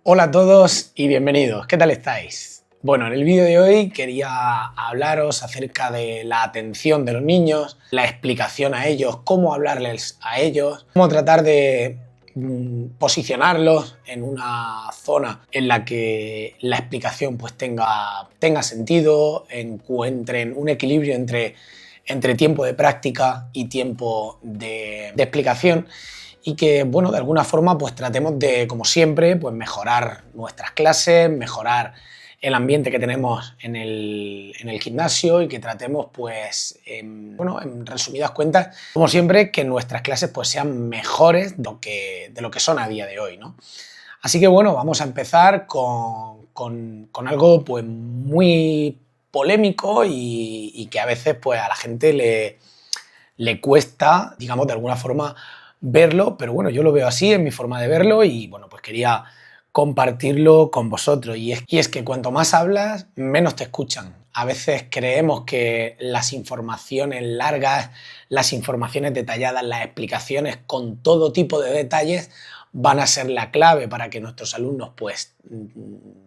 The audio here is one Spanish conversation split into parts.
Hola a todos y bienvenidos. ¿Qué tal estáis? Bueno, en el vídeo de hoy quería hablaros acerca de la atención de los niños, la explicación a ellos, cómo hablarles a ellos, cómo tratar de posicionarlos en una zona en la que la explicación pues tenga sentido, encuentren un equilibrio entre tiempo de práctica y tiempo de explicación. Y que, bueno, de alguna forma pues tratemos de, como siempre, pues mejorar nuestras clases, mejorar el ambiente que tenemos en el gimnasio y que tratemos, pues, en resumidas cuentas, como siempre, que nuestras clases pues sean mejores de lo que son a día de hoy, ¿no? Así que, bueno, vamos a empezar con algo pues muy polémico y que a veces pues a la gente le cuesta, digamos, de alguna forma verlo, pero bueno, yo lo veo así, en mi forma de verlo y bueno, pues quería compartirlo con vosotros. Y es que cuanto más hablas, menos te escuchan. A veces creemos que las informaciones largas, las informaciones detalladas, las explicaciones con todo tipo de detalles van a ser la clave para que nuestros alumnos, pues,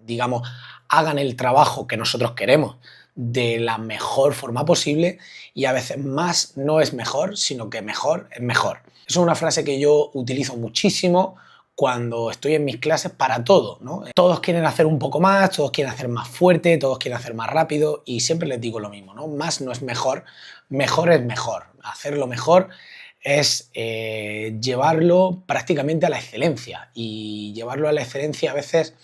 digamos, hagan el trabajo que nosotros queremos de la mejor forma posible, y a veces más no es mejor, sino que mejor es mejor. Eso es una frase que yo utilizo muchísimo cuando estoy en mis clases para todo, ¿no? Todos quieren hacer un poco más, todos quieren hacer más fuerte, todos quieren hacer más rápido y siempre les digo lo mismo, ¿no? Más no es mejor, mejor es mejor. Hacerlo mejor es llevarlo prácticamente a la excelencia, y llevarlo a la excelencia a veces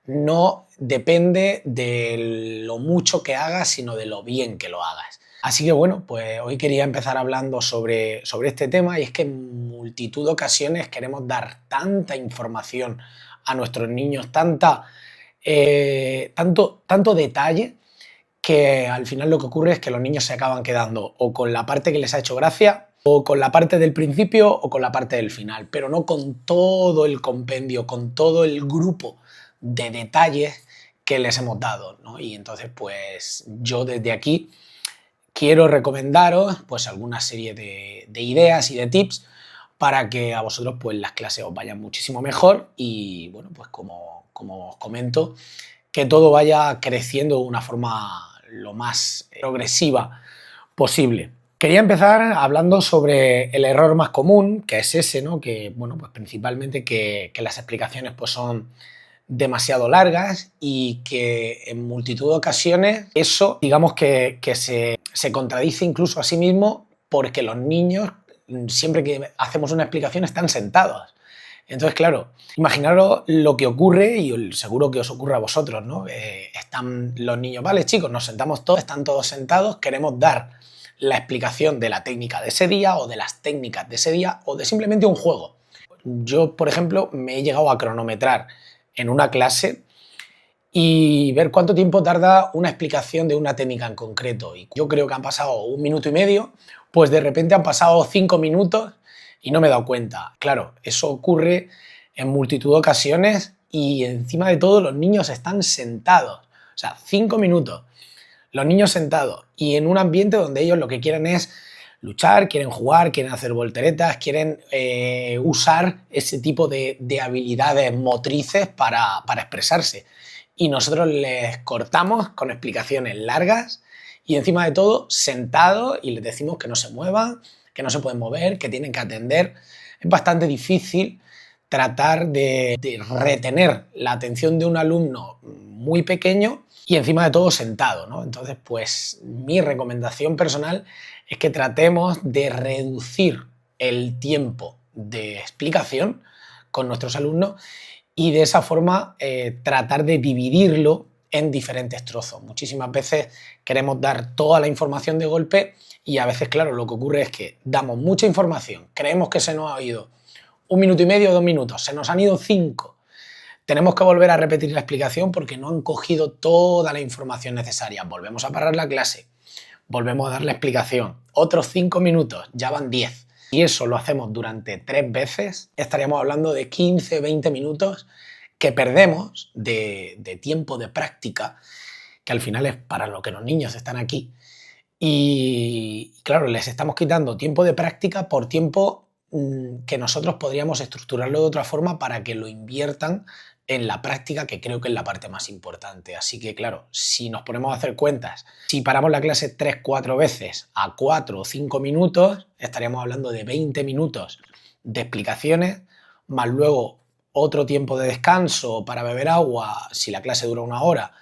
no depende de lo mucho que hagas, sino de lo bien que lo hagas. Así que bueno, pues hoy quería empezar hablando sobre este tema, y es que en multitud de ocasiones queremos dar tanta información a nuestros niños, tanto detalle, que al final lo que ocurre es que los niños se acaban quedando o con la parte que les ha hecho gracia, o con la parte del principio o con la parte del final, pero no con todo el compendio, con todo el grupo de detalles que les hemos dado, ¿no? Y entonces pues yo desde aquí quiero recomendaros pues alguna serie de ideas y de tips para que a vosotros pues las clases os vayan muchísimo mejor y bueno, pues como os comento, que todo vaya creciendo de una forma lo más progresiva posible. Quería empezar hablando sobre el error más común, que es ese, ¿no? Que, bueno, pues principalmente que las explicaciones pues son demasiado largas, y que en multitud de ocasiones eso, digamos que se contradice incluso a sí mismo, porque los niños, siempre que hacemos una explicación, están sentados. Entonces, claro, imaginaros lo que ocurre, y seguro que os ocurre a vosotros, ¿no? Están los niños, vale, chicos, nos sentamos todos, están todos sentados, queremos dar la explicación de la técnica de ese día, o de las técnicas de ese día, o de simplemente un juego. Yo, por ejemplo, me he llegado a cronometrar en una clase y ver cuánto tiempo tarda una explicación de una técnica en concreto. Y yo creo que han pasado 1 minuto y medio, pues de repente han pasado 5 minutos y no me he dado cuenta. Claro, eso ocurre en multitud de ocasiones, y encima de todo los niños están sentados. O sea, 5 minutos, los niños sentados, y en un ambiente donde ellos lo que quieren es luchar, quieren jugar, quieren hacer volteretas, quieren usar ese tipo de habilidades motrices para expresarse. Y nosotros les cortamos con explicaciones largas, y encima de todo sentados, y les decimos que no se muevan, que no se pueden mover, que tienen que atender. Es bastante difícil tratar de retener la atención de un alumno muy pequeño y encima de todo sentado, ¿no? Entonces, pues mi recomendación personal es que tratemos de reducir el tiempo de explicación con nuestros alumnos, y de esa forma tratar de dividirlo en diferentes trozos. Muchísimas veces queremos dar toda la información de golpe, y a veces, claro, lo que ocurre es que damos mucha información, creemos que se nos ha oído 1 minuto y medio, 2 minutos, se nos han ido 5. Tenemos que volver a repetir la explicación porque no han cogido toda la información necesaria. Volvemos a parar la clase, volvemos a dar la explicación. Otros 5 minutos, ya van 10. Y eso lo hacemos durante 3 veces, estaríamos hablando de 15, 20 minutos que perdemos de tiempo de práctica, que al final es para lo que los niños están aquí. Y claro, les estamos quitando tiempo de práctica por tiempo que nosotros podríamos estructurarlo de otra forma para que lo inviertan en la práctica, que creo que es la parte más importante. Así que, claro, si nos ponemos a hacer cuentas, si paramos la clase 3-4 veces a 4 o 5 minutos, estaríamos hablando de 20 minutos de explicaciones, más luego otro tiempo de descanso para beber agua, si la clase dura 1 hora,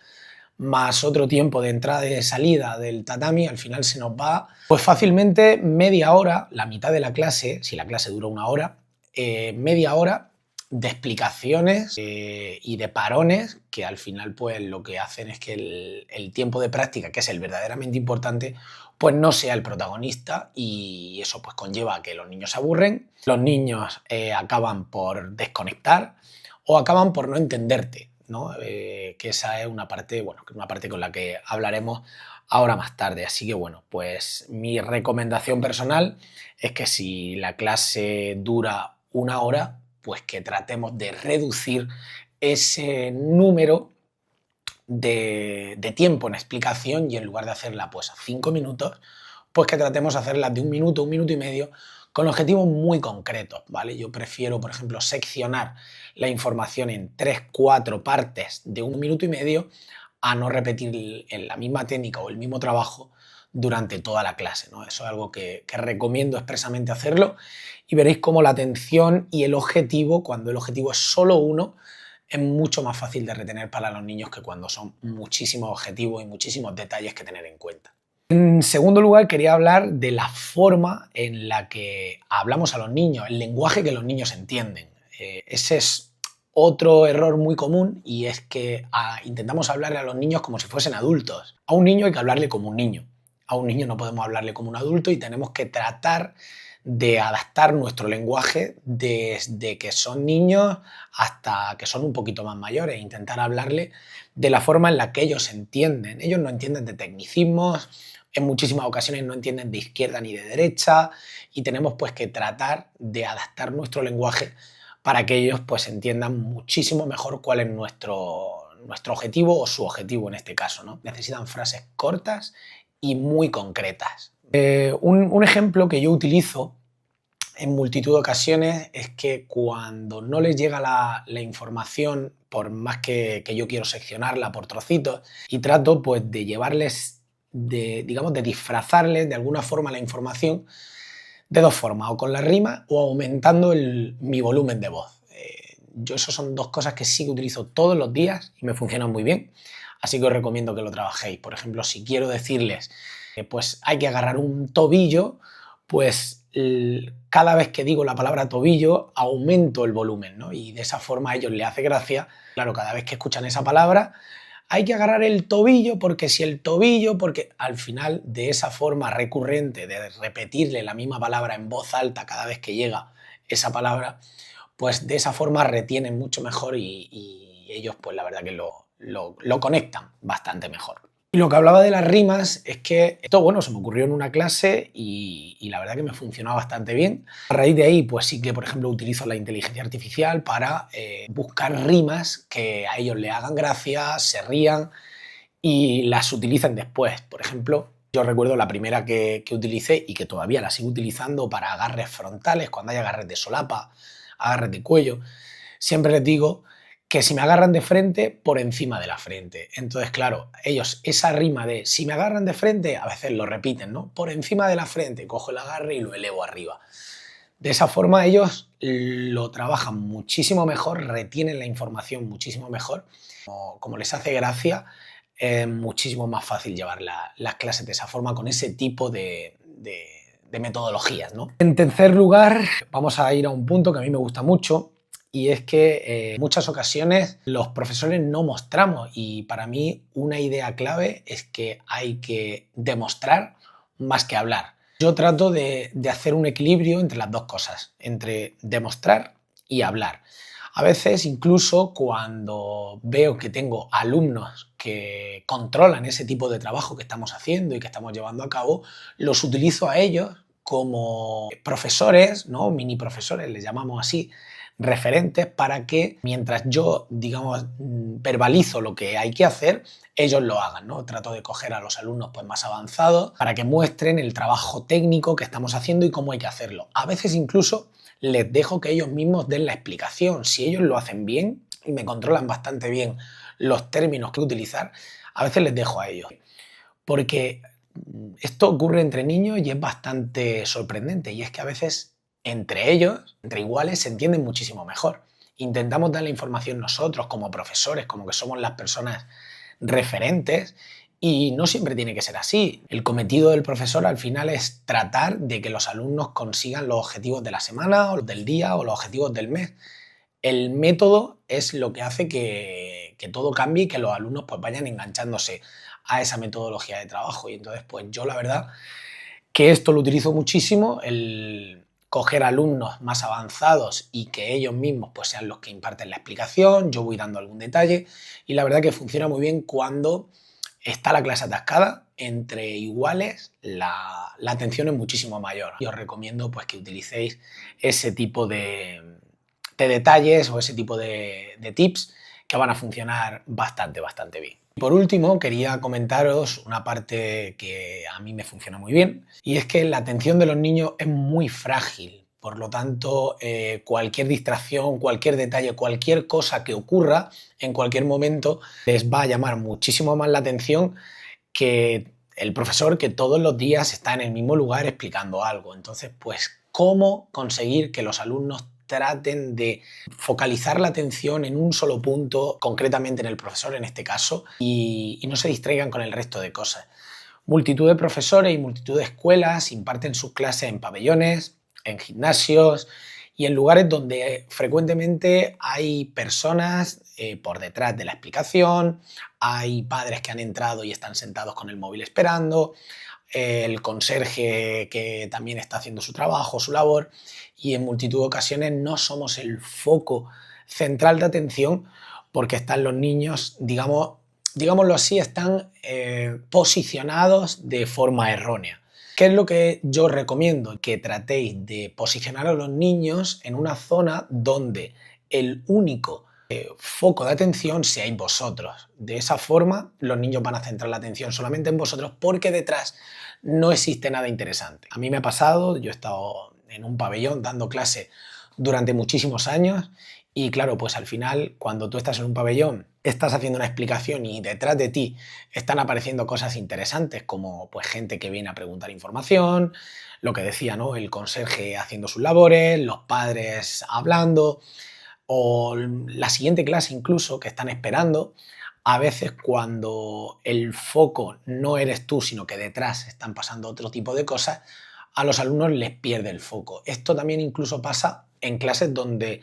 más otro tiempo de entrada y de salida del tatami. Al final se nos va pues fácilmente media hora, la mitad de la clase, si la clase dura 1 hora, media hora de explicaciones y de parones que al final pues lo que hacen es que el tiempo de práctica, que es el verdaderamente importante, pues no sea el protagonista, y eso pues conlleva a que los niños se aburren, los niños acaban por desconectar o acaban por no entenderte, ¿no? Que esa es una parte, bueno, una parte con la que hablaremos ahora más tarde. Así que bueno, pues mi recomendación personal es que si la clase dura 1 hora, pues que tratemos de reducir ese número de tiempo en explicación, y en lugar de hacerla pues a 5 minutos, pues que tratemos de hacerla de 1 minuto, 1 minuto y medio, con objetivos muy concretos, ¿vale? Yo prefiero, por ejemplo, seccionar la información en 3-4 partes de 1 minuto y medio a no repetir la misma técnica o el mismo trabajo durante toda la clase, ¿no? Eso es algo que recomiendo expresamente hacerlo, y veréis cómo la atención y el objetivo, cuando el objetivo es solo uno, es mucho más fácil de retener para los niños que cuando son muchísimos objetivos y muchísimos detalles que tener en cuenta. En segundo lugar, quería hablar de la forma en la que hablamos a los niños, el lenguaje que los niños entienden. Ese es otro error muy común, y es que intentamos hablarle a los niños como si fuesen adultos. A un niño hay que hablarle como un niño. A un niño no podemos hablarle como un adulto, y tenemos que tratar de adaptar nuestro lenguaje desde que son niños hasta que son un poquito más mayores, e intentar hablarle de la forma en la que ellos entienden. Ellos no entienden de tecnicismos, en muchísimas ocasiones no entienden de izquierda ni de derecha, y tenemos pues que tratar de adaptar nuestro lenguaje para que ellos pues entiendan muchísimo mejor cuál es nuestro objetivo, o su objetivo en este caso, ¿no? Necesitan frases cortas y muy concretas. Un ejemplo que yo utilizo en multitud de ocasiones es que cuando no les llega la información, por más que yo quiero seccionarla por trocitos, y trato pues de llevarles, digamos, de disfrazarles de alguna forma la información de dos formas, o con la rima o aumentando mi volumen de voz. Yo eso son dos cosas que sí que utilizo todos los días y me funcionan muy bien, así que os recomiendo que lo trabajéis. Por ejemplo, si quiero decirles pues hay que agarrar un tobillo, pues cada vez que digo la palabra tobillo aumento el volumen, ¿no? Y de esa forma a ellos les hace gracia. Claro, cada vez que escuchan esa palabra, hay que agarrar el tobillo, porque si el tobillo, porque al final de esa forma recurrente de repetirle la misma palabra en voz alta cada vez que llega esa palabra, pues de esa forma retienen mucho mejor, y ellos pues la verdad que lo conectan bastante mejor. Y lo que hablaba de las rimas es que esto, bueno, se me ocurrió en una clase y la verdad que me funcionó bastante bien. A raíz de ahí, pues sí que, por ejemplo, utilizo la inteligencia artificial para buscar rimas que a ellos les hagan gracia, se rían y las utilicen después. Por ejemplo, yo recuerdo la primera que utilicé, y que todavía la sigo utilizando para agarres frontales, cuando hay agarres de solapa, agarres de cuello. Siempre les digo que si me agarran de frente, por encima de la frente. Entonces, claro, ellos esa rima de si me agarran de frente, a veces lo repiten, ¿no? Por encima de la frente, cojo el agarre y lo elevo arriba. De esa forma ellos lo trabajan muchísimo mejor, retienen la información muchísimo mejor. Como les hace gracia, es muchísimo más fácil llevar las clases de esa forma, con ese tipo de metodologías, ¿no? En tercer lugar, vamos a ir a un punto que a mí me gusta mucho, y es que en muchas ocasiones los profesores no mostramos, y para mí una idea clave es que hay que demostrar más que hablar. Yo trato de hacer un equilibrio entre las dos cosas, entre demostrar y hablar. A veces, incluso cuando veo que tengo alumnos que controlan ese tipo de trabajo que estamos haciendo y que estamos llevando a cabo, los utilizo a ellos como profesores, ¿no? Mini profesores, les llamamos así, referentes, para que mientras yo, digamos, verbalizo lo que hay que hacer, ellos lo hagan, ¿no? Trato de coger a los alumnos pues, más avanzados para que muestren el trabajo técnico que estamos haciendo y cómo hay que hacerlo. A veces incluso les dejo que ellos mismos den la explicación. Si ellos lo hacen bien, y me controlan bastante bien los términos que utilizar, a veces les dejo a ellos. Porque esto ocurre entre niños y es bastante sorprendente, y es que a veces entre ellos, entre iguales, se entienden muchísimo mejor. Intentamos dar la información nosotros como profesores, como que somos las personas referentes, y no siempre tiene que ser así. El cometido del profesor al final es tratar de que los alumnos consigan los objetivos de la semana, o los del día, o los objetivos del mes. El método es lo que hace que todo cambie y que los alumnos pues vayan enganchándose a esa metodología de trabajo. Y entonces, pues yo la verdad que esto lo utilizo muchísimo, el coger alumnos más avanzados y que ellos mismos pues sean los que imparten la explicación, yo voy dando algún detalle, y la verdad que funciona muy bien cuando está la clase atascada. Entre iguales la atención es muchísimo mayor. Y os recomiendo pues que utilicéis ese tipo de detalles o ese tipo de tips que van a funcionar bastante bien. Por último, quería comentaros una parte que a mí me funciona muy bien, y es que la atención de los niños es muy frágil. Por lo tanto, cualquier distracción, cualquier detalle, cualquier cosa que ocurra en cualquier momento les va a llamar muchísimo más la atención que el profesor que todos los días está en el mismo lugar explicando algo. Entonces, pues, ¿cómo conseguir que los alumnos traten de focalizar la atención en un solo punto, concretamente en el profesor en este caso, y no se distraigan con el resto de cosas? Multitud de profesores y multitud de escuelas imparten sus clases en pabellones, en gimnasios y en lugares donde frecuentemente hay personas por detrás de la explicación, hay padres que han entrado y están sentados con el móvil esperando, el conserje que también está haciendo su trabajo, su labor, y en multitud de ocasiones no somos el foco central de atención porque están los niños, digámoslo así, están posicionados de forma errónea. ¿Qué es lo que yo recomiendo? Que tratéis de posicionar a los niños en una zona donde el único foco de atención seáis vosotros. De esa forma, los niños van a centrar la atención solamente en vosotros porque detrás no existe nada interesante. A mí me ha pasado, yo he estado en un pabellón dando clase durante muchísimos años y claro, pues al final, cuando tú estás en un pabellón, estás haciendo una explicación y detrás de ti están apareciendo cosas interesantes como pues gente que viene a preguntar información, lo que decía, ¿no? El conserje haciendo sus labores, los padres hablando, o la siguiente clase incluso que están esperando. A veces cuando el foco no eres tú, sino que detrás están pasando otro tipo de cosas, a los alumnos les pierde el foco. Esto también incluso pasa en clases donde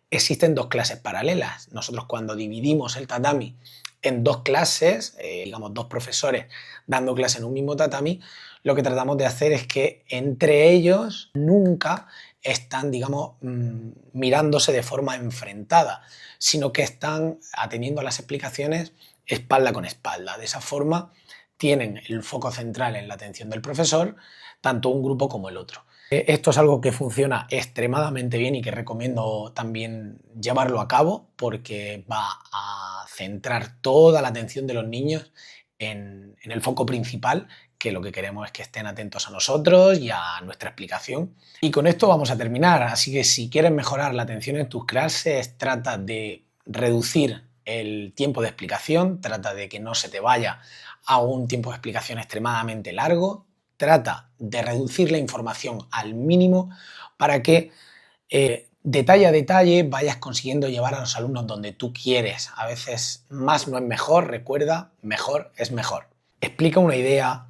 existen dos clases paralelas. Nosotros cuando dividimos el tatami en dos clases, digamos dos profesores dando clase en un mismo tatami, lo que tratamos de hacer es que entre ellos nunca están, digamos, mirándose de forma enfrentada, sino que están atendiendo a las explicaciones espalda con espalda. De esa forma tienen el foco central en la atención del profesor, tanto un grupo como el otro. Esto es algo que funciona extremadamente bien y que recomiendo también llevarlo a cabo porque va a centrar toda la atención de los niños en el foco principal, que lo que queremos es que estén atentos a nosotros y a nuestra explicación. Y con esto vamos a terminar, así que si quieres mejorar la atención en tus clases, trata de reducir el tiempo de explicación, trata de que no se te vaya a un tiempo de explicación extremadamente largo, trata de reducir la información al mínimo para que detalle a detalle vayas consiguiendo llevar a los alumnos donde tú quieres. A veces más no es mejor, recuerda, mejor es mejor. Explica una idea,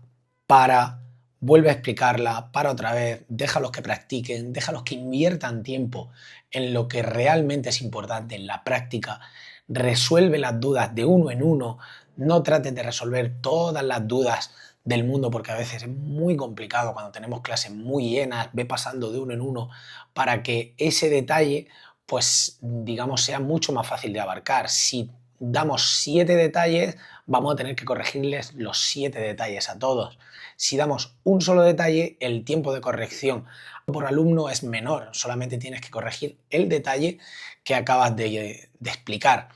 vuelve a explicarla, para otra vez, déjalos que practiquen, déjalos que inviertan tiempo en lo que realmente es importante, en la práctica. Resuelve las dudas de uno en uno, no trates de resolver todas las dudas del mundo porque a veces es muy complicado cuando tenemos clases muy llenas, ve pasando de uno en uno para que ese detalle, pues digamos, sea mucho más fácil de abarcar. Si damos 7 detalles, vamos a tener que corregirles los 7 detalles a todos. Si damos un solo detalle, el tiempo de corrección por alumno es menor, solamente tienes que corregir el detalle que acabas de explicar.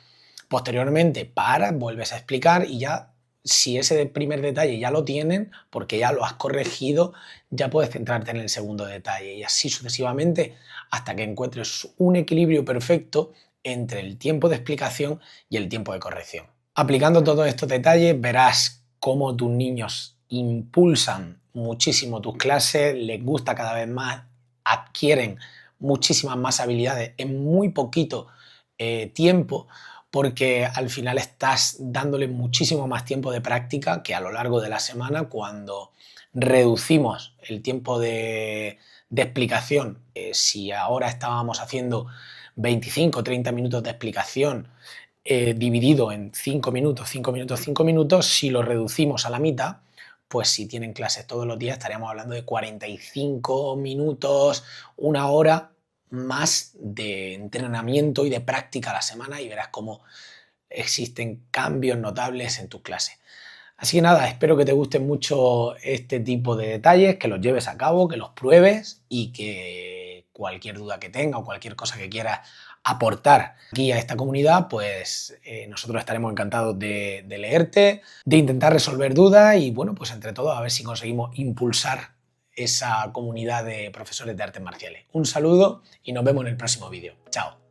Posteriormente vuelves a explicar y ya, si ese primer detalle ya lo tienen, porque ya lo has corregido, ya puedes centrarte en el segundo detalle y así sucesivamente hasta que encuentres un equilibrio perfecto entre el tiempo de explicación y el tiempo de corrección. Aplicando todos estos detalles verás cómo tus niños impulsan muchísimo tus clases, les gusta cada vez más, adquieren muchísimas más habilidades en muy poquito tiempo, porque al final estás dándole muchísimo más tiempo de práctica que a lo largo de la semana cuando reducimos el tiempo de explicación. Si ahora estábamos haciendo 25 o 30 minutos de explicación dividido en 5 minutos, 5 minutos, 5 minutos, si lo reducimos a la mitad, pues si tienen clases todos los días estaríamos hablando de 45 minutos, una hora más de entrenamiento y de práctica a la semana y verás cómo existen cambios notables en tus clases. Así que nada, espero que te gusten mucho este tipo de detalles, que los lleves a cabo, que los pruebes y que cualquier duda que tenga o cualquier cosa que quieras aportar aquí a esta comunidad, pues nosotros estaremos encantados de leerte, de intentar resolver dudas y bueno, pues entre todos a ver si conseguimos impulsar esa comunidad de profesores de artes marciales. Un saludo y nos vemos en el próximo vídeo. Chao.